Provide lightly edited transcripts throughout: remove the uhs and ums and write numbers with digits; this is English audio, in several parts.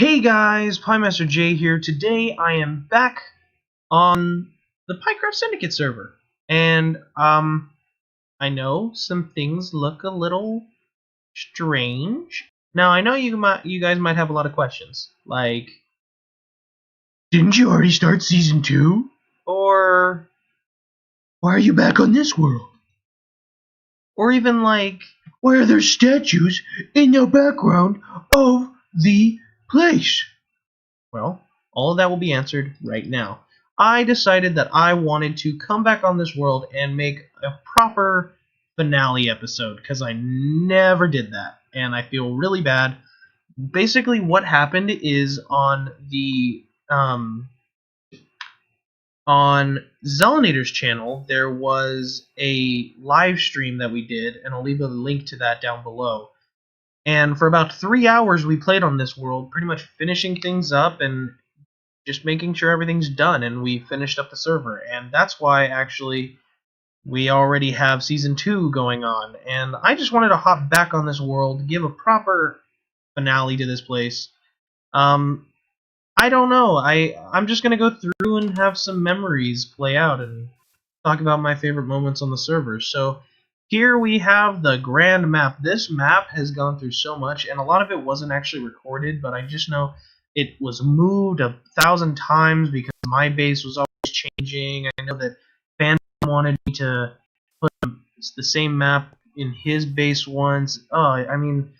Hey guys, PieMaster J here. Today I am back on the PieCraft Syndicate server. And, I know some things look a little strange. Now, I know you guys might have a lot of questions. Like, didn't you already start Season 2? Or, why are you back on this world? Or even like, why are there statues in the background of the place? Well, all of that will be answered right now. I decided that I wanted to come back on this world and make a proper finale episode, because I never did that, and I feel really bad. Basically, what happened is on Zelinator's channel, there was a live stream that we did, and I'll leave a link to that down below. And for about 3 hours, we played on this world, pretty much finishing things up and just making sure everything's done, and we finished up the server. And that's why, actually, we already have Season 2 going on. And I just wanted to hop back on this world, give a proper finale to this place. I don't know. I'm just going to go through and have some memories play out and talk about my favorite moments on the server. So here we have the grand map. This map has gone through so much, and a lot of it wasn't actually recorded, but I just know it was moved 1,000 times because my base was always changing. I know that fandom wanted me to put the same map in his base once. And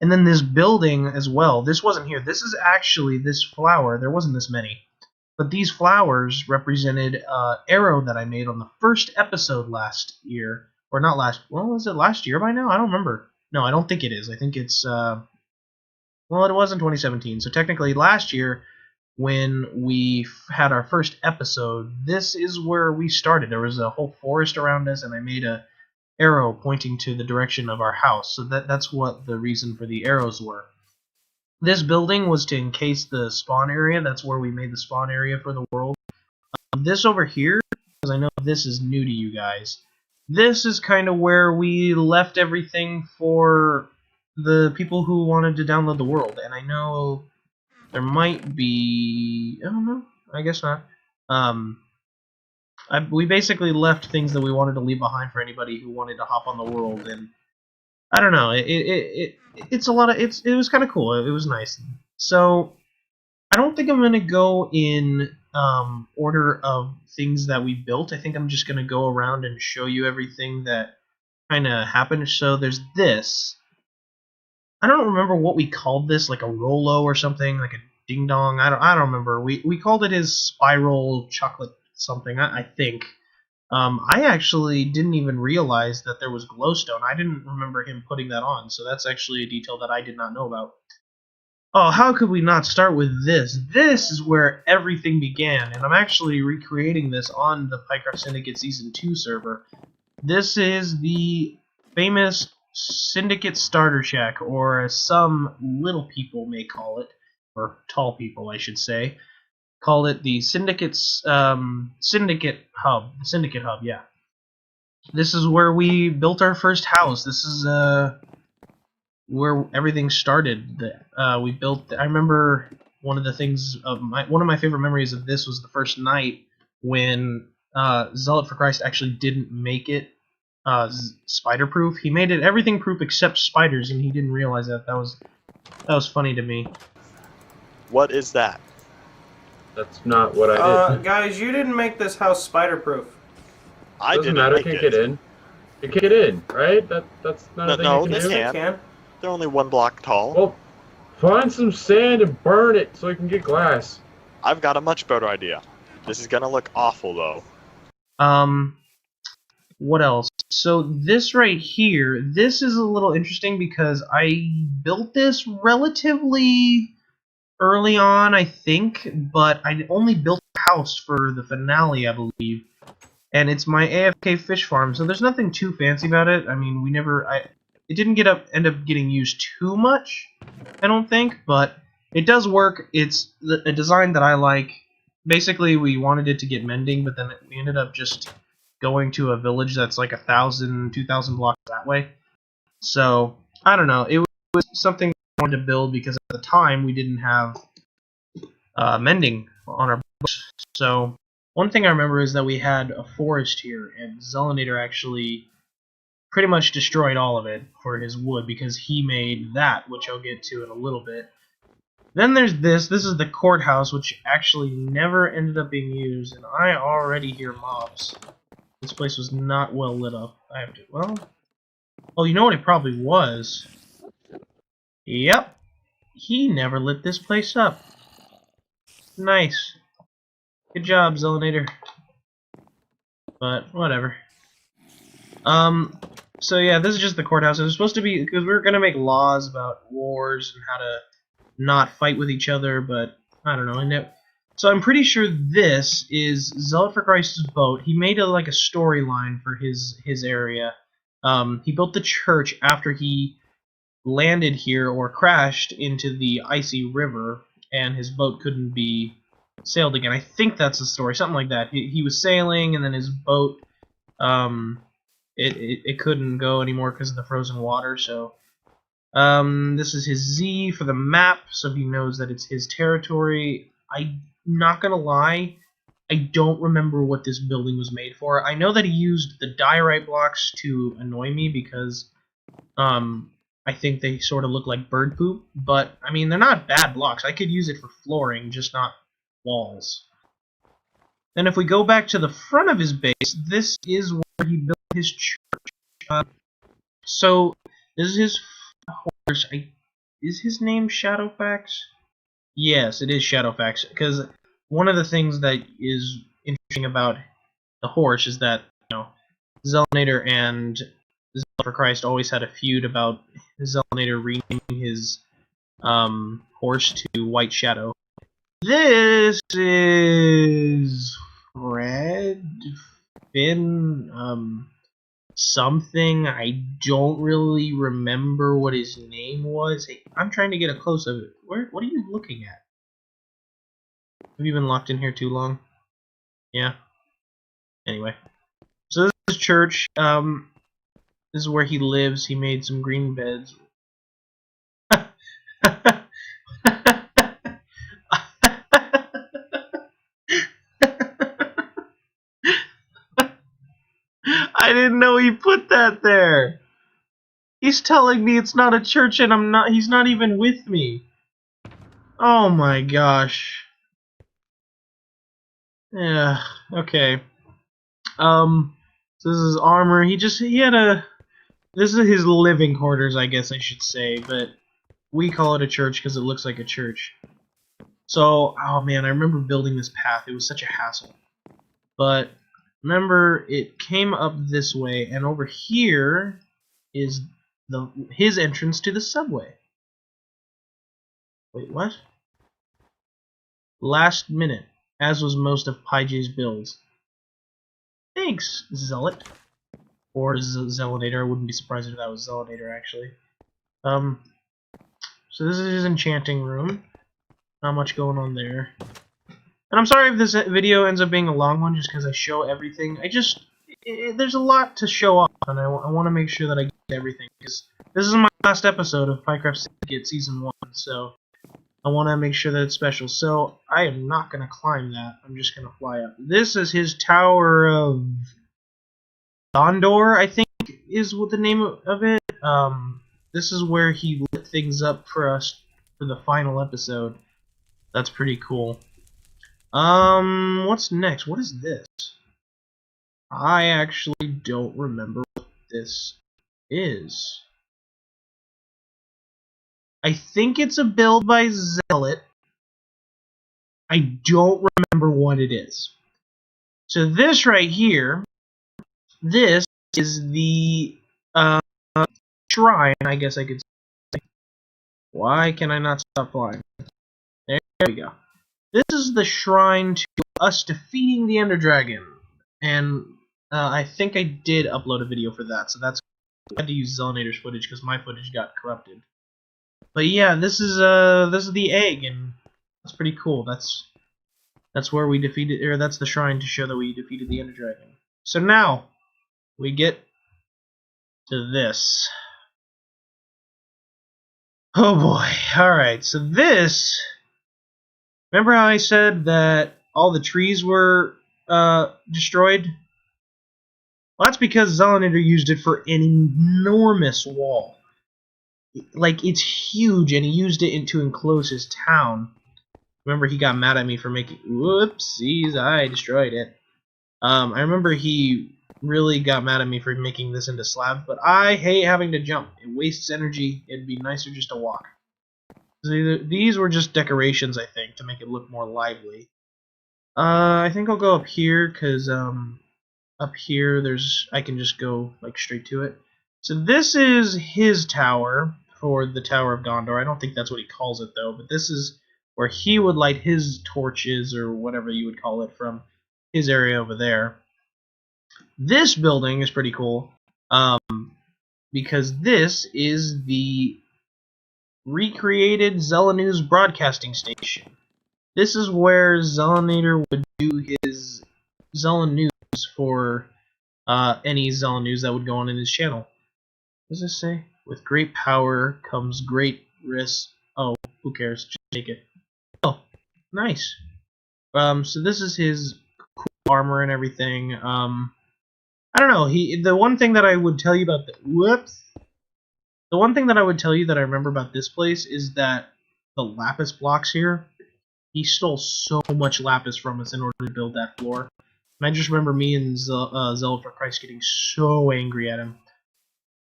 then this building as well. This wasn't here. This is actually this flower. There wasn't this many. But these flowers represented arrow that I made on the first episode last year. Or not last... Well, was it last year by now? I don't remember. No, I don't think it is. I think it's... well, it was in 2017. So technically last year, when we had our first episode, this is where we started. There was a whole forest around us, and I made a arrow pointing to the direction of our house. So that's what the reason for the arrows were. This building was to encase the spawn area. That's where we made the spawn area for the world. This over here, because I know this is new to you guys, this is kind of where we left everything for the people who wanted to download the world. And I know there might be... I don't know. I guess not. We basically left things that we wanted to leave behind for anybody who wanted to hop on the world, and I don't know. It's a lot of... It was kind of cool. It was nice. So I don't think I'm gonna go in order of things that we built. I think I'm just gonna go around and show you everything that kind of happened. So there's this. I don't remember what we called this, like a Rolo or something, like a ding dong. I don't remember. We called it his spiral chocolate something. I think. I actually didn't even realize that there was glowstone. I didn't remember him putting that on, so that's actually a detail that I did not know about. Oh, how could we not start with this? This is where everything began, and I'm actually recreating this on the PieCraft Syndicate Season 2 server. This is the famous Syndicate Starter Shack, or as some little people may call it, or tall people I should say, call it the Syndicate Hub. The Syndicate Hub, yeah. This is where we built our first house. This is where everything started. We built. I remember one of the things of one of my favorite memories of this was the first night when Zealot for Christ actually didn't make it spider proof. He made it everything proof except spiders, and he didn't realize that. That was funny to me. What is that? That's not what I did. Guys, you didn't make this house spider-proof. I Doesn't didn't matter. make Can't it. get in. You can't get in, right? That's not a thing No, you they can do. can't. They're only 1 block tall. Well, find some sand and burn it so you can get glass. I've got a much better idea. This is gonna look awful though. What else? So this right here, this is a little interesting because I built this relatively early on, I think, but I only built a house for the finale, I believe. And it's my AFK fish farm, so there's nothing too fancy about it. I mean, it didn't end up getting used too much, I don't think, but it does work. It's a design that I like. Basically, we wanted it to get mending, but then we ended up just going to a village that's like 1,000, 2,000 blocks that way. So, I don't know. It was something I wanted to build because at the time we didn't have mending on our books. So one thing I remember is that we had a forest here, and Zelinator actually pretty much destroyed all of it for his wood because he made that, which I'll get to in a little bit. Then there's this. This is the courthouse, which actually never ended up being used, and I already hear mobs. This place was not well lit up. I have to, well... Oh, you know what it probably was? Yep. He never lit this place up. Nice. Good job, Zelinator. But, whatever. So yeah, this is just the courthouse. It was supposed to be, because we were going to make laws about wars and how to not fight with each other, but I don't know. So I'm pretty sure this is Zealot for Christ's boat. He made like a storyline for his area. He built the church after he landed here or crashed into the icy river, and his boat couldn't be sailed again. I think that's the story, something like that. He was sailing, and then his boat, it couldn't go anymore because of the frozen water. So this is his Z for the map, so he knows that it's his territory. I'm not gonna lie, I don't remember what this building was made for. I know that he used the diorite blocks to annoy me because I think they sort of look like bird poop, but I mean, they're not bad blocks. I could use it for flooring, just not walls. Then if we go back to the front of his base, this is where he built his church. So this is his horse. Is his name Shadowfax? Yes, it is Shadowfax, because one of the things that is interesting about the horse is that, you know, Zelinator and Zealot for Christ always had a feud about Zelinator renaming his horse to White Shadow. This is Red Finn something. I don't really remember what his name was. Hey, I'm trying to get a close of it. What are you looking at? Have you been locked in here too long? Yeah. Anyway, so this is church. This is where he lives. He made some green beds. I didn't know he put that there. He's telling me it's not a church and he's not even with me. Oh my gosh. Yeah, okay. So this is armor. This is his living quarters, I guess I should say, but we call it a church because it looks like a church. So, oh man, I remember building this path. It was such a hassle. But remember, it came up this way, and over here is his entrance to the subway. Wait, what? Last minute, as was most of PieJ's builds. Thanks, Zealot. Or Zelinator. I wouldn't be surprised if that was Zelinator, actually. So this is his enchanting room. Not much going on there. And I'm sorry if this video ends up being a long one, just because I show everything. There's a lot to show off, and I want to make sure that I get everything. Because this is my last episode of PieCraft Syndicate Season 1, so I want to make sure that it's special. So I am not going to climb that. I'm just going to fly up. This is his Tower of Gondor, I think is what the name of it. This is where he lit things up for us for the final episode. That's pretty cool. What's next? What is this? I actually don't remember what this is. I think it's a build by Zealot. I don't remember what it is. So this right here, this is the shrine, I guess I could say. Why can I not stop flying? There we go. This is the shrine to us defeating the Ender Dragon. And I think I did upload a video for that, so that's I had to use Zelinator's footage because my footage got corrupted. But yeah, this is the egg, and that's pretty cool. That's where we defeated, or that's the shrine to show that we defeated the Ender Dragon. So now we get to this. Oh boy! All right, so this Remember how I said that all the trees were destroyed? Well, that's because Zelanator used it for an enormous wall. Like, it's huge, and he used it to enclose his town. Remember, he got mad at me for making... Whoopsies, I destroyed it. I remember he really got mad at me for making this into slabs, but I hate having to jump. It wastes energy. It'd be nicer just to walk. So these were just decorations, I think, to make it look more lively. I think I'll go up here, because up here I can just go like straight to it. So this is his tower for the Tower of Gondor. I don't think that's what he calls it, though, but this is where he would light his torches, or whatever you would call it, from his area over there. This building is pretty cool, because this is the recreated Zelanews broadcasting station. This is where Zelanator would do his Zelanews for any Zelanews that would go on in his channel. What does this say? With great power comes great risk. Oh, who cares? Just take it. Oh, nice. So this is his cool armor and everything. I don't know. The one thing that I would tell you about the one thing that I would tell you that I remember about this place is that the lapis blocks here. He stole so much lapis from us in order to build that floor. And I just remember me and Zealot for Christ getting so angry at him.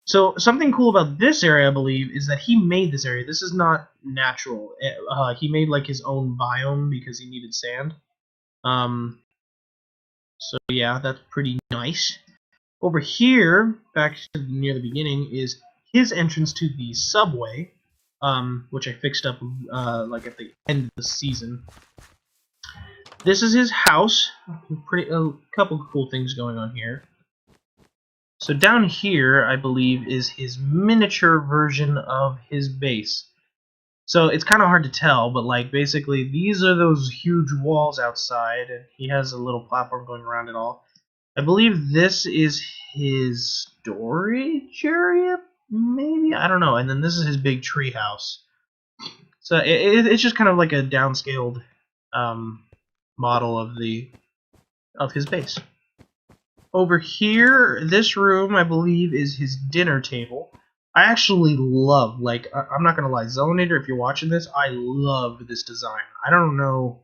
So something cool about this area, I believe, is that he made this area. This is not natural. He made like his own biome because he needed sand. So yeah, that's pretty nice. Over here, back to near the beginning, is his entrance to the subway, which I fixed up like at the end of the season. This is his house. A couple of cool things going on here. So down here, I believe, is his miniature version of his base. So it's kind of hard to tell, but like basically these are those huge walls outside, and he has a little platform going around it all. I believe this is his storage area, maybe? I don't know. And then this is his big tree house. So it's just kind of like a downscaled model of his base. Over here, this room, I believe, is his dinner table. I actually love, like, I'm not going to lie, Zelanator, if you're watching this, I love this design. I don't know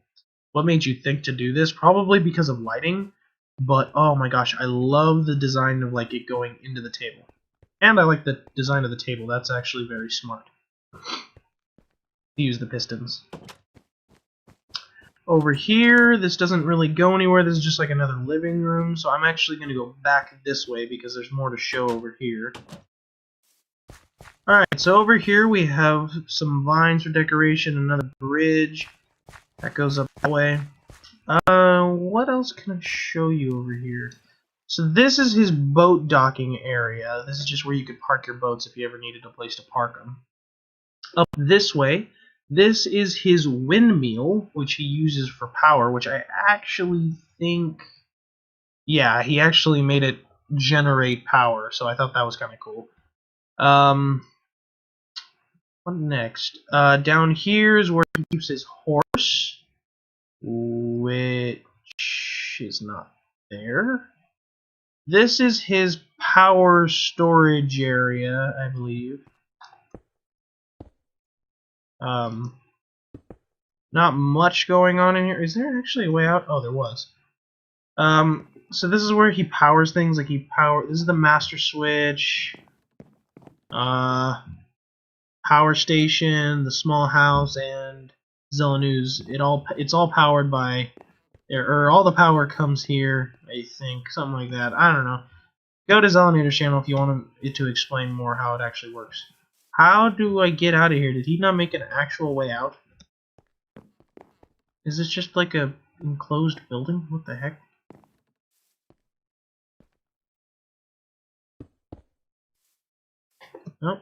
what made you think to do this, probably because of lighting, but oh my gosh, I love the design of, like, it going into the table. And I like the design of the table, that's actually very smart. Use the pistons. Over here, this doesn't really go anywhere. This is just like another living room, so I'm actually going to go back this way because there's more to show over here. Alright, so over here we have some vines for decoration, another bridge that goes up that way. What else can I show you over here? So this is his boat docking area. This is just where you could park your boats if you ever needed a place to park them. Up this way, this is his windmill, which he uses for power, which I actually think... Yeah, he actually made it generate power, so I thought that was kind of cool. What next? Down here is where he keeps his horse, which is not there. This is his power storage area, I believe. Not much going on in here. Is there actually a way out? Oh, there was. So this is where he powers things. Like this is the master switch. Power station, the small house, and Zelanews. It's all powered by, or all the power comes here. I think something like that. I don't know. Go to Zelanator's channel if you want it to explain more how it actually works. How do I get out of here? Did he not make an actual way out? Is this just like a enclosed building? What the heck? Nope.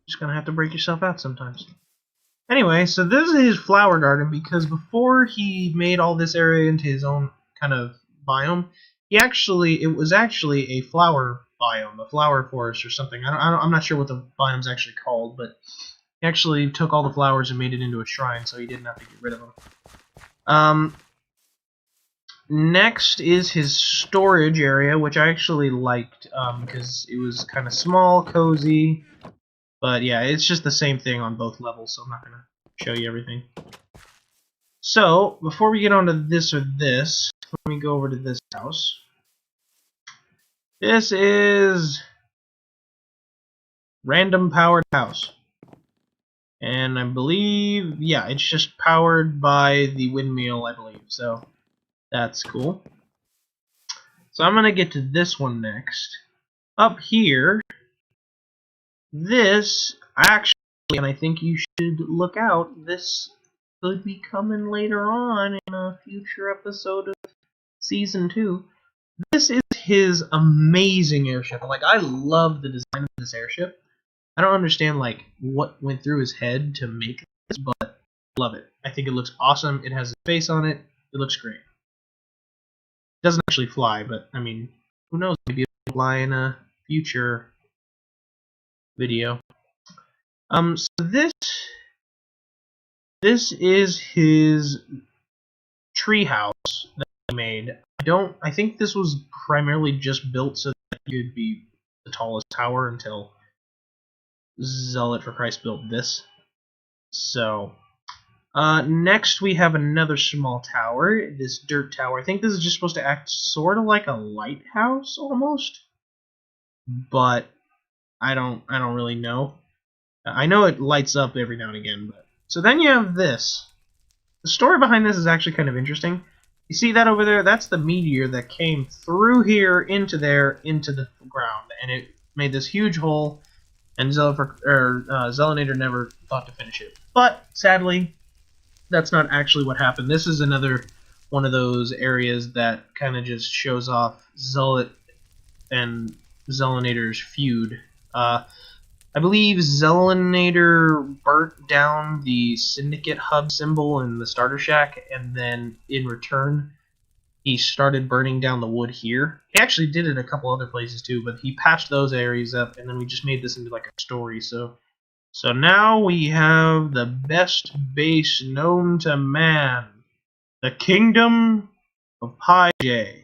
Just gonna have to break yourself out sometimes. Anyway, so this is his flower garden, because before he made all this area into his own kind of biome, it was actually a flower biome, a flower forest or something. I'm not sure what the biome's actually called, but He actually took all the flowers and made it into a shrine, so he didn't have to get rid of them. Next is his storage area, which I actually liked because it was kind of small, cozy. But yeah, it's just the same thing on both levels, so I'm not going to show you everything. So, before we get on to this or this, let me go over to this house. This is random powered house. And I believe, yeah, it's just powered by the windmill, I believe. So, that's cool. So I'm going to get to this one next. Up here, this actually, and I think you should look out, this could be coming later on in a future episode of Season 2. This is his amazing airship. Like, I love the design of this airship. I don't understand, like, what went through his head to make this, but I love it. I think it looks awesome. It has his face on it. It looks great. It doesn't actually fly, but, I mean, who knows? Maybe it'll fly in a future video. So this is his treehouse that he made. I think this was primarily just built so that he would be the tallest tower until Zealot for Christ built this. So, next we have another small tower, this dirt tower. I think this is just supposed to act sort of like a lighthouse almost, but I don't really know. I know it lights up every now and again, but so then you have this. The story behind this is actually kind of interesting. You see that over there? That's the meteor that came through here into there into the ground, and it made this huge hole. And Zelinator never thought to finish it. But sadly, that's not actually what happened. This is another one of those areas that kind of just shows off Zealot and Zelinator's feud. I believe Zelinator burnt down the Syndicate hub symbol in the starter shack, and then in return, he started burning down the wood here. He actually did it a couple other places too, but he patched those areas up, and then we just made this into like a story. So now we have the best base known to man, the Kingdom of PieCraft.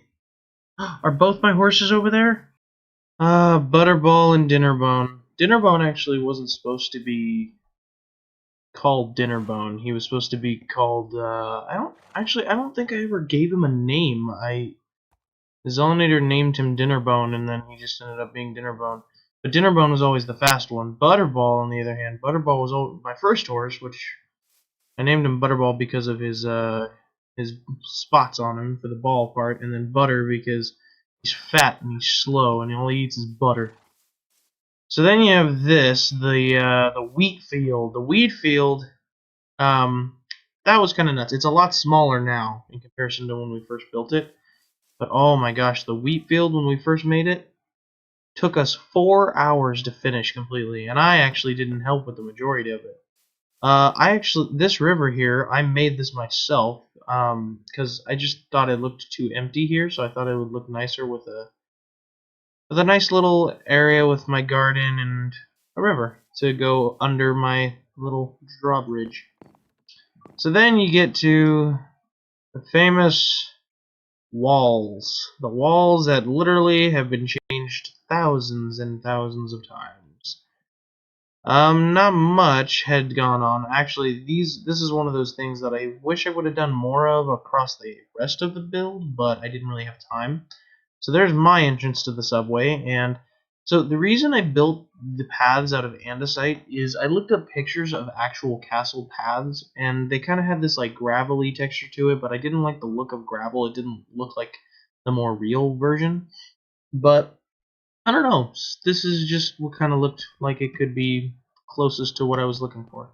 Are both my horses over there? Butterball and Dinnerbone. Dinnerbone actually wasn't supposed to be called Dinnerbone. He was supposed to be called, I don't think I ever gave him a name. The Zelinator named him Dinnerbone, and then he just ended up being Dinnerbone. But Dinnerbone was always the fast one. Butterball, on the other hand, Butterball was my first horse, which I named him Butterball because of his spots on him for the ball part, and then Butter because he's fat and he's slow, and all he eats is butter. So then you have this, the wheat field. The wheat field, that was kind of nuts. It's a lot smaller now in comparison to when we first built it. But oh my gosh, the wheat field when we first made it took us 4 hours to finish completely, and I actually didn't help with the majority of it. This river here, I made this myself because I just thought it looked too empty here, so I thought it would look nicer with a nice little area with my garden and a river to go under my little drawbridge. So then you get to the famous walls. The walls that literally have been changed thousands and thousands of times. Not much had gone on. Actually, this is one of those things that I wish I would have done more of across the rest of the build, but I didn't really have time. So there's my entrance to the subway, and so the reason I built the paths out of andesite is I looked up pictures of actual castle paths, and they kind of had this like gravelly texture to it, but I didn't like the look of gravel. It didn't look like the more real version. But I don't know. This is just what kind of looked like it could be closest to what I was looking for.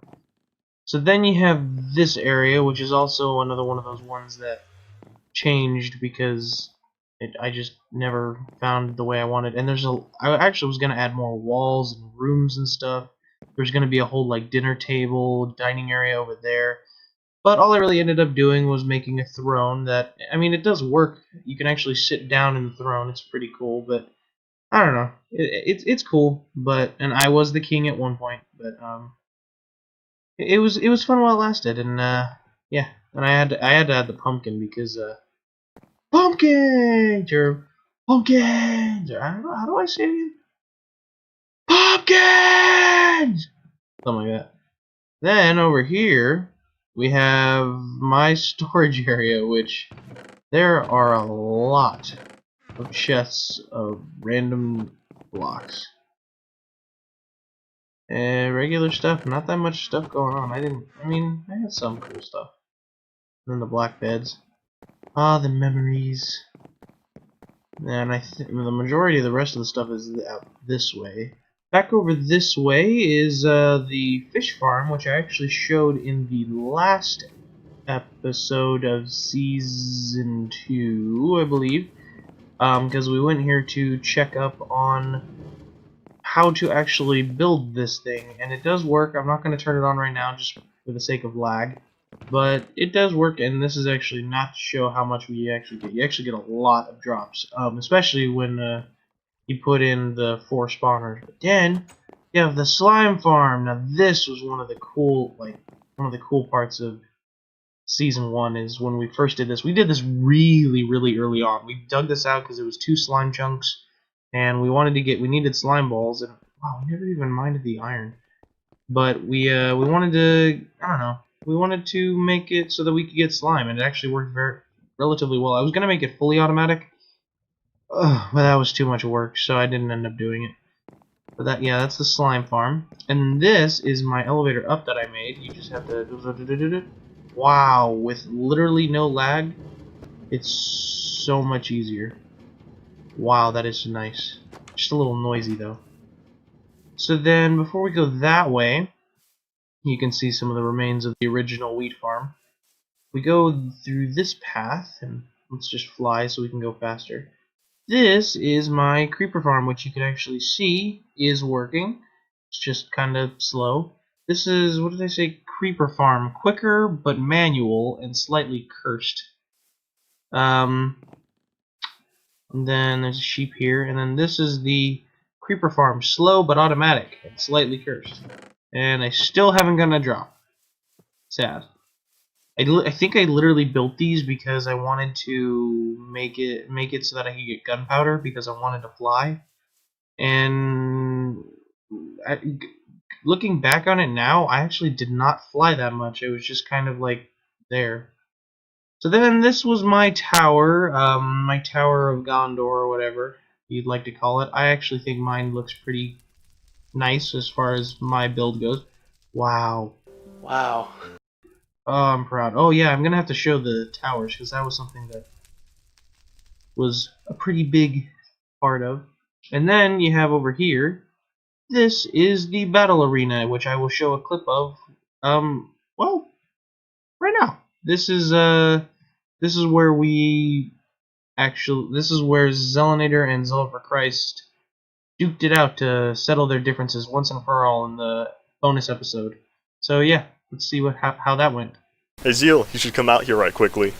So then you have this area, which is also another one of those ones that changed because I just never found the way I wanted. And I actually was gonna add more walls and rooms and stuff. There's gonna be a whole like dinner table, dining area over there. But all I really ended up doing was making a throne that, I mean, it does work. You can actually sit down in the throne. It's pretty cool, but I don't know. It's cool, and I was the king at one point, but it was fun while it lasted, and yeah, and I had to add the pumpkin because pumpkins or pumpkins or I don't know, how do I say it again? Pumpkins, something like that. Then over here we have my storage area, which there are a lot of chests of random blocks. And regular stuff, not that much stuff going on. I had some cool stuff. And then the black beds. Ah, the memories. And the majority of the rest of the stuff is out this way. Back over this way is the fish farm, which I actually showed in the last episode of Season 2, I believe. Because we went here to check up on how to actually build this thing, and it does work. I'm not going to turn it on right now just for the sake of lag, but it does work, and this is actually not to show how much we actually get. You actually get a lot of drops, especially when you put in the 4 spawners. But then you have the slime farm. Now this was one of the cool parts of Season 1 is when we first did this. We did this really, really early on. We dug this out because it was 2 slime chunks, and we needed slime balls, and wow, we never even minded the iron. But we wanted to, I don't know, we wanted to make it so that we could get slime, and it actually worked relatively well. I was gonna make it fully automatic, but that was too much work, so I didn't end up doing it. But that's the slime farm, and this is my elevator up that I made. You just have to, wow, with literally no lag, it's so much easier. Wow, that is nice. Just a little noisy though. So then, before we go that way, you can see some of the remains of the original wheat farm. We go through this path, and let's just fly so we can go faster. This is my creeper farm, which you can actually see is working. It's just kind of slow. This is, what did they say? Creeper farm. Quicker, but manual, and slightly cursed. And then there's a sheep here, and then this is the creeper farm, slow but automatic and slightly cursed. And I still haven't gotten a drop. Sad. I think I literally built these because I wanted to make it so that I could get gunpowder because I wanted to fly. And looking back on it now, I actually did not fly that much. It was just kind of like there. So then this was my tower of Gondor or whatever you'd like to call it. I actually think mine looks pretty nice as far as my build goes. Wow. Wow. Oh, I'm proud. Oh yeah, I'm going to have to show the towers because that was something that was a pretty big part of. And then you have over here, this is the battle arena, which I will show a clip of, well, right now. This is where Zelinator and Zealot for Christ duked it out to settle their differences once and for all in the bonus episode. So yeah, let's see how that went. Hey Zeal, you should come out here right quickly.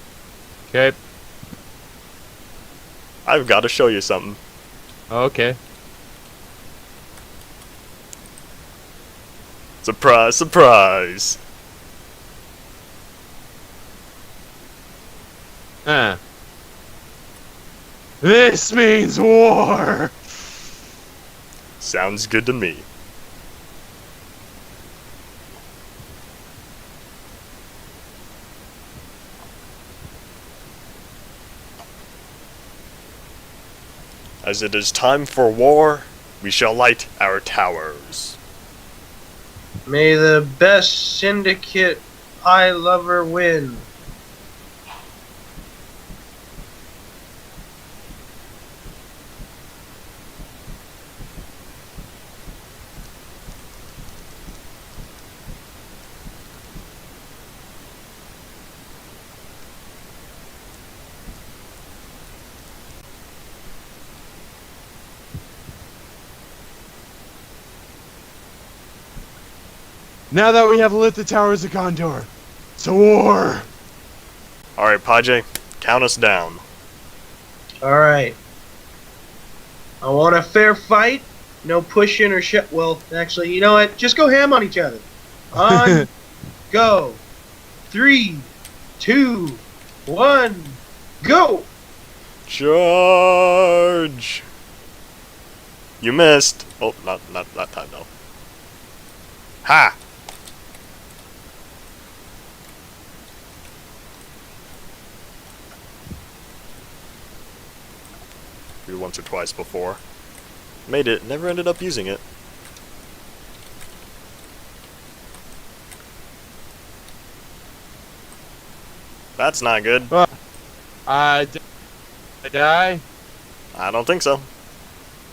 Okay. I've got to show you something. Okay. Surprise, surprise! This means war! Sounds good to me. As it is time for war, we shall light our towers. May the best syndicate pie lover win. Now that we have lit the towers of Gondor, to war! Alright, Pajay, count us down. Alright. I want a fair fight. No pushing or shit. Well, actually, you know what? Just go ham on each other. On go. 3, 2, 1, go! Charge! You missed. Oh, not that time though. Ha! Through once or twice before. Made it, never ended up using it. That's not good. Did I die? I don't think so.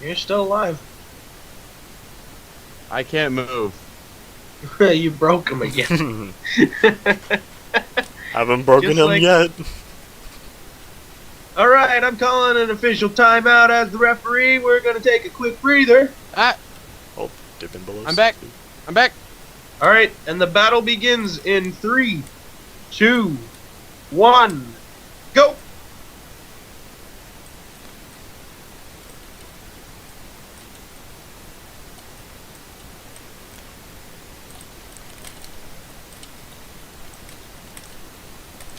You're still alive. I can't move. You broke him again. Haven't broken Just him like- yet. Alright, I'm calling an official timeout as the referee. We're gonna take a quick breather. Ah, Oh, dipping below. I'm back. I'm back. Alright, and the battle begins in 3, 2, 1, go!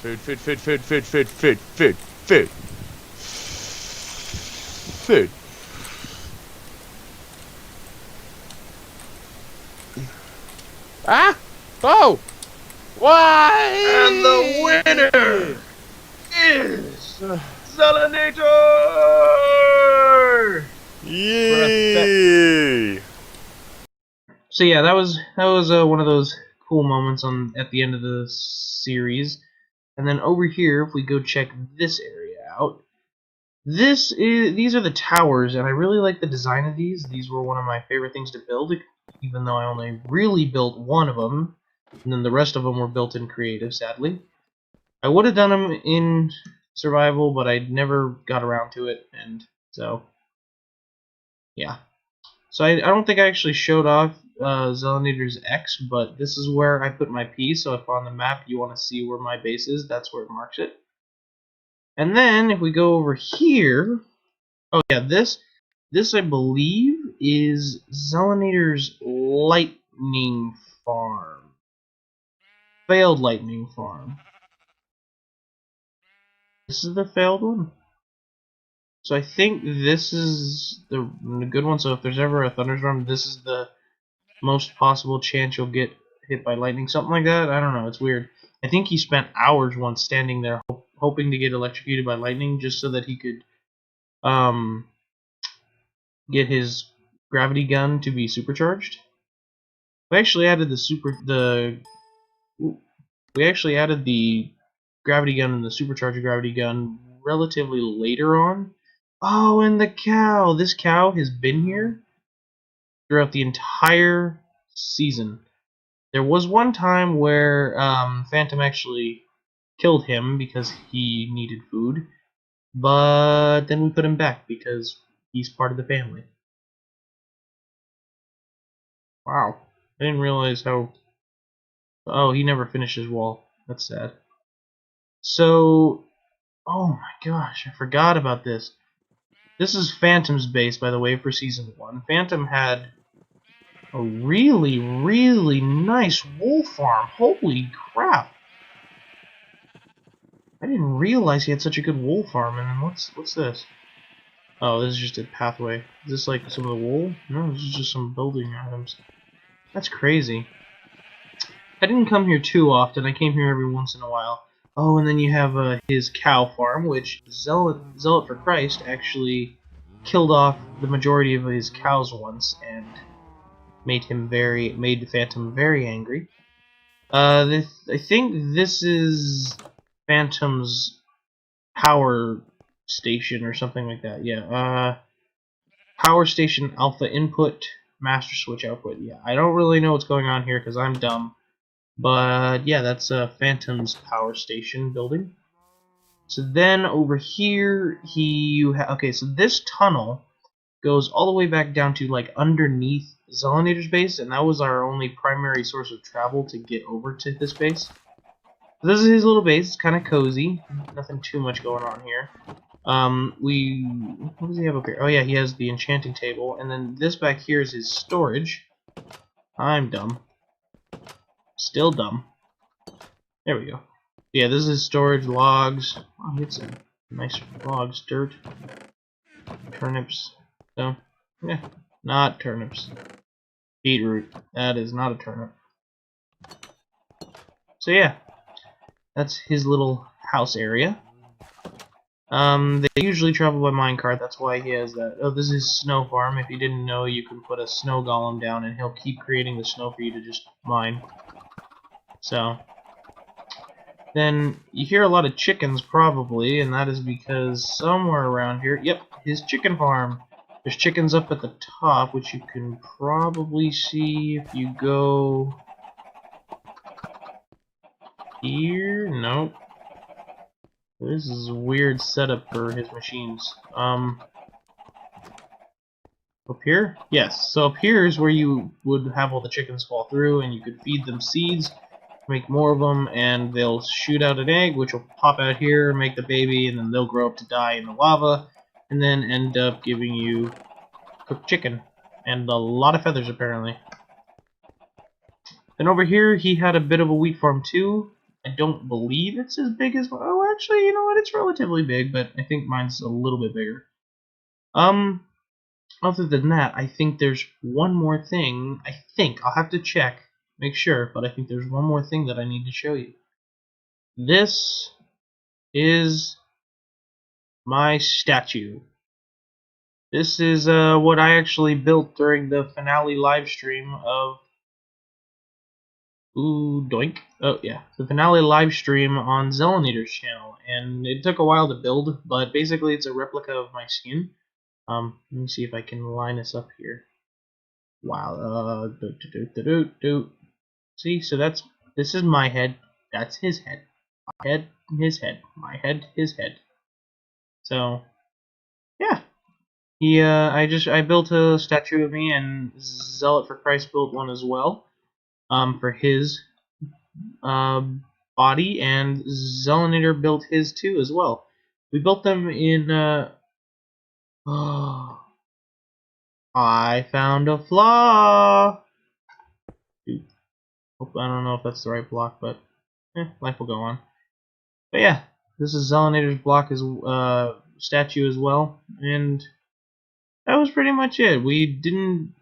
Food. Food. Ah! Oh! Why? And the winner is Zelanator! Yay! So yeah, that was one of those cool moments at the end of the series. And then over here, if we go check this area out, these are the towers, and I really like the design of these. These were one of my favorite things to build, even though I only really built one of them, and then the rest of them were built in creative, sadly. I would have done them in survival, but I never got around to it, and so yeah. So I don't think I actually showed off Zelanator's X, but this is where I put my P, so if on the map you want to see where my base is, that's where it marks it. And then if we go over here, oh yeah, this I believe is Zelanator's lightning farm. Failed lightning farm. This is the failed one. So I think this is the good one, so if there's ever a thunderstorm, this is the most possible chance you'll get hit by lightning, something like that. I don't know, it's weird. I think he spent hours once standing there hoping to get electrocuted by lightning just so that he could get his gravity gun to be supercharged. We actually added the gravity gun and the supercharged gravity gun relatively later on. Oh, and the cow. This cow has been here throughout the entire season. There was one time where Phantom actually killed him because he needed food, but then we put him back because he's part of the family. Wow. I didn't realize how... Oh, he never finished his wall. That's sad. So... Oh my gosh, I forgot about this. This is Phantom's base, by the way, for Season 1. Phantom had a really, really nice wool farm. Holy crap! I didn't realize he had such a good wool farm. And then what's this? Oh, this is just a pathway. Is this like some of the wool? No, this is just some building items. That's crazy. I didn't come here too often. I came here every once in a while. Oh, and then you have his cow farm, which Zealot for Christ actually killed off the majority of his cows once and made Phantom very angry. I think this is Phantom's power station or something like that. Yeah. Power station alpha input, master switch output. Yeah, I don't really know what's going on here because I'm dumb. But yeah, that's Phantom's power station building. So then over here, okay, so this tunnel goes all the way back down to like underneath Zelanator's base, and that was our only primary source of travel to get over to this base. So this is his little base. It's kind of cozy. Nothing too much going on here. What does he have up here? Oh yeah, he has the enchanting table, and then this back here is his storage. I'm dumb. Still dumb. There we go. Yeah, this is storage logs. Oh, it's some nice logs, dirt, turnips. So, yeah, not turnips. Beetroot. That is not a turnip. So yeah, that's his little house area. They usually travel by minecart. That's why he has that. Oh, this is snow farm. If you didn't know, you can put a snow golem down, and he'll keep creating the snow for you to just mine. So. Then you hear a lot of chickens probably, and that is because somewhere around here, yep, his chicken farm. There's chickens up at the top, which you can probably see if you go here. Nope. This is a weird setup for his machines. Up here? Yes. So up here is where you would have all the chickens fall through, and you could feed them seeds. Make more of them, and they'll shoot out an egg, which will pop out here, make the baby, and then they'll grow up to die in the lava, and then end up giving you cooked chicken, and a lot of feathers apparently. Then over here, he had a bit of a wheat farm too. I don't believe it's as big as, oh, actually, you know what, it's relatively big, but I think mine's a little bit bigger. Other than that, I think there's one more thing. I think, I'll have to check. Make sure, but I think there's one more thing that I need to show you. This is my statue. This is what I actually built during the finale live stream of doink. Oh yeah, the finale live stream on Zelinator's channel, and it took a while to build, but basically it's a replica of my skin. Let me see if I can line this up here. Wow. See, so this is my head, that's his head. My head, his head. My head, his head. So, yeah. I built a statue of me, and Zealot for Christ built one as well. For his body, and Zelinator built his too as well. We built them in I found a flaw. Dude. I don't know if that's the right block, but life will go on. But yeah, this is Zelinator's block as statue as well, and that was pretty much it. We didn't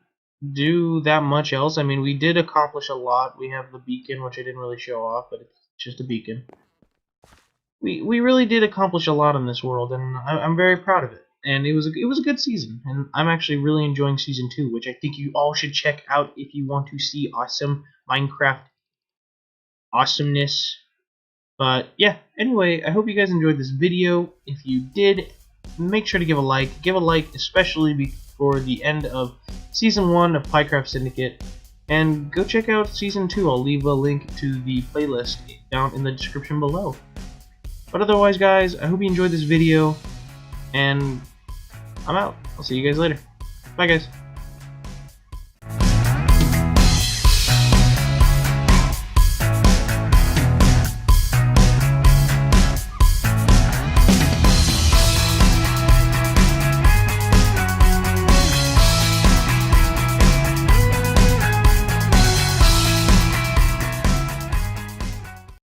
do that much else. I mean, we did accomplish a lot. We have the beacon, which I didn't really show off, but it's just a beacon. We really did accomplish a lot in this world, and I'm very proud of it. And it was a good season, and I'm actually really enjoying season 2, which I think you all should check out if you want to see awesome Minecraft awesomeness. But yeah, anyway, I hope you guys enjoyed this video. If you did, make sure to give a like. Give a like especially before the end of season 1 of PieCraft Syndicate, and go check out season 2. I'll leave a link to the playlist down in the description below. But otherwise, guys, I hope you enjoyed this video, and I'm out. I'll see you guys later. Bye, guys.